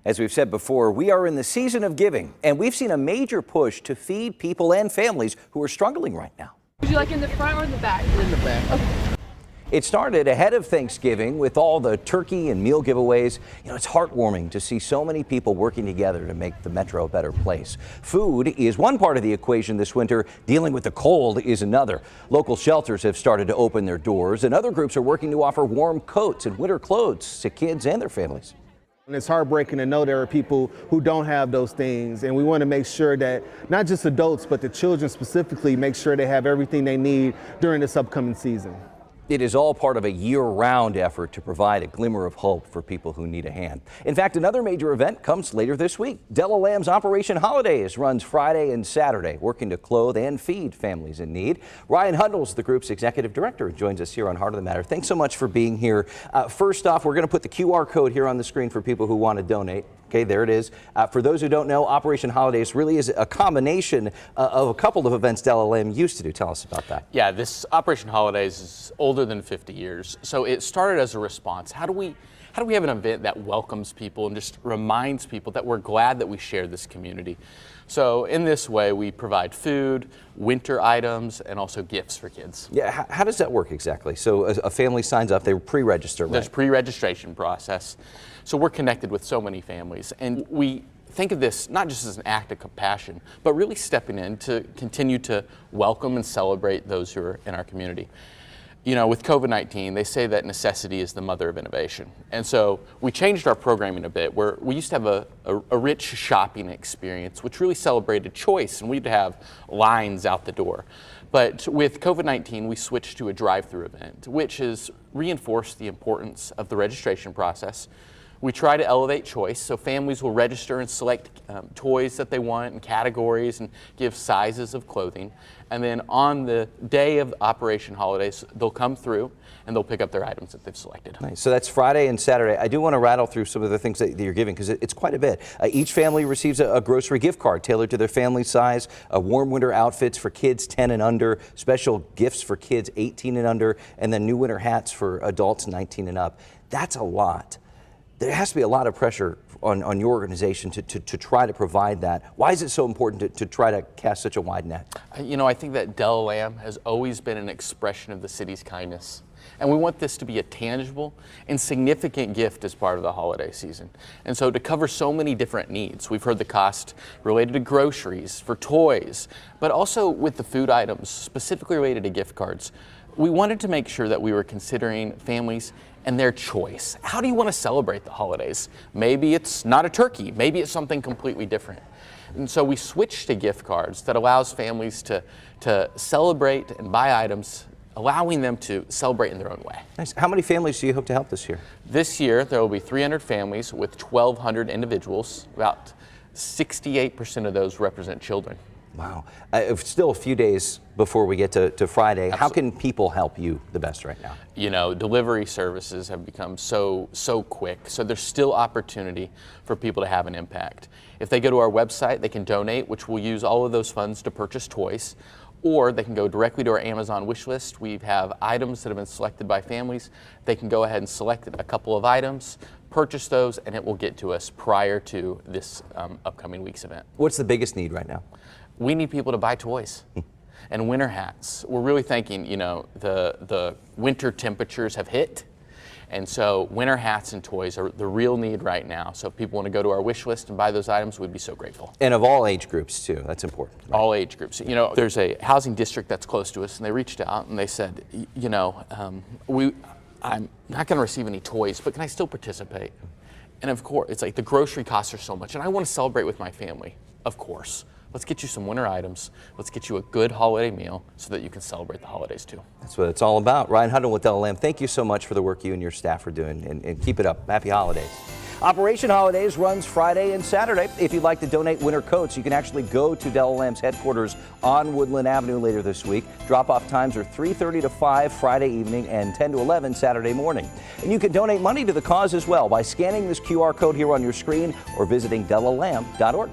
As we've said before, we are in the season of giving, and we've seen a major push to feed people and families who are struggling right now. Would you like in the front or in the back? In the back. Okay. It started ahead of Thanksgiving with all the turkey and meal giveaways. It's heartwarming to see so many people working together to make the Metro a better place. Food is one part of the equation this winter. Dealing with the cold is another. Local shelters have started to open their doors, and other groups are working to offer warm coats and winter clothes to kids and their families. And it's heartbreaking to know there are people who don't have those things, and we want to make sure that not just adults, but the children specifically make sure they have everything they need during this upcoming season. It is all part of a year-round effort to provide a glimmer of hope for people who need a hand. In fact, another major event comes later this week. Della Lamb's Operation Holidays runs Friday and Saturday, working to clothe and feed families in need. Ryan Hundles, the group's executive director, joins us here on Heart of the Matter. Thanks so much for being here. First off, we're going to put the QR code here on the screen for people who want to donate. Okay, there it is. For those who don't know, Operation Holidays really is a combination of a couple of events Della Lamb used to do. Tell us about that. Yeah, this Operation Holidays is older than 50 years. So it started as a response. How do we have an event that welcomes people and just reminds people that we're glad that we share this community? So in this way, we provide food, winter items, and also gifts for kids. Yeah, how does that work exactly? So a family signs up, they pre-register, right? There's a pre-registration process. So we're connected with so many families, and we think of this not just as an act of compassion, but really stepping in to continue to welcome and celebrate those who are in our community. You know, with COVID-19, they say that necessity is the mother of innovation. And so we changed our programming a bit, where we used to have a rich shopping experience, which really celebrated choice, and we'd have lines out the door. But with COVID-19, we switched to a drive-through event, which has reinforced the importance of the registration process. We try to elevate choice, so families will register and select toys that they want and categories and give sizes of clothing. And then on the day of Operation Holidays, they'll come through and they'll pick up their items that they've selected. Nice. So that's Friday and Saturday. I do want to rattle through some of the things that you're giving, because it's quite a bit. Each family receives a grocery gift card tailored to their family size, warm winter outfits for kids 10 and under, special gifts for kids 18 and under, and then new winter hats for adults 19 and up. That's a lot. There has to be a lot of pressure on your organization to try to provide that. Why is it so important to try to cast such a wide net? You know, I think that Della Lamb has always been an expression of the city's kindness. And we want this to be a tangible and significant gift as part of the holiday season. And so to cover so many different needs, we've heard the cost related to groceries, for toys, but also with the food items specifically related to gift cards. We wanted to make sure that we were considering families and their choice. How do you want to celebrate the holidays? Maybe it's not a turkey, maybe it's something completely different. And so we switched to gift cards that allows families to celebrate and buy items, allowing them to celebrate in their own way. Nice. How many families do you hope to help this year? This year, there will be 300 families with 1,200 individuals. About 68% of those represent children. Wow. Still a few days before we get to Friday. Absolutely. How can people help you the best right now? You know, delivery services have become so quick, so there's still opportunity for people to have an impact. If they go to our website, they can donate, which will use all of those funds to purchase toys, or they can go directly to our Amazon wish list. We have items that have been selected by families. They can go ahead and select a couple of items, purchase those, and it will get to us prior to this upcoming week's event. What's the biggest need right now? We need people to buy toys and winter hats. We're really thinking, you know, the winter temperatures have hit, and so winter hats and toys are the real need right now. So if people want to go to our wish list and buy those items, we'd be so grateful. And of all age groups too, that's important. Right? All age groups. You know, there's a housing district that's close to us, and they reached out and they said, you know, I'm not going to receive any toys, but can I still participate? And of course, it's like the grocery costs are so much, and I want to celebrate with my family, of course. Let's get you some winter items. Let's get you a good holiday meal so that you can celebrate the holidays too. That's what it's all about. Ryan Hundle with Della Lamb, thank you so much for the work you and your staff are doing, and keep it up. Happy holidays. Operation Holidays runs Friday and Saturday. If you'd like to donate winter coats, you can actually go to Della Lamb's headquarters on Woodland Avenue later this week. Drop-off times are 3:30 to 5 Friday evening and 10 to 11 Saturday morning. And you can donate money to the cause as well by scanning this QR code here on your screen or visiting DellaLamb.org.